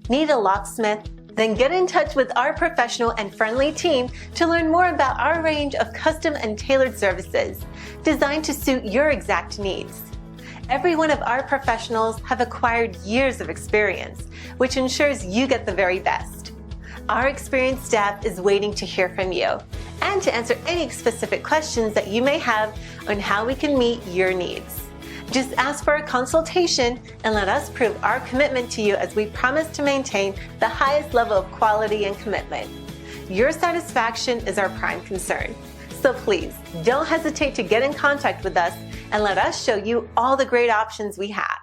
Need a locksmith? Then get in touch with our professional and friendly team to learn more about our range of custom and tailored services designed to suit your exact needs. Every one of our professionals have acquired years of experience, which ensures you get the very best. Our experienced staff is waiting to hear from you and to answer any specific questions that you may have on how we can meet your needs. Just ask for a consultation and let us prove our commitment to you as we promise to maintain the highest level of quality and commitment. Your satisfaction is our prime concern. So please, don't hesitate to get in contact with us and let us show you all the great options we have.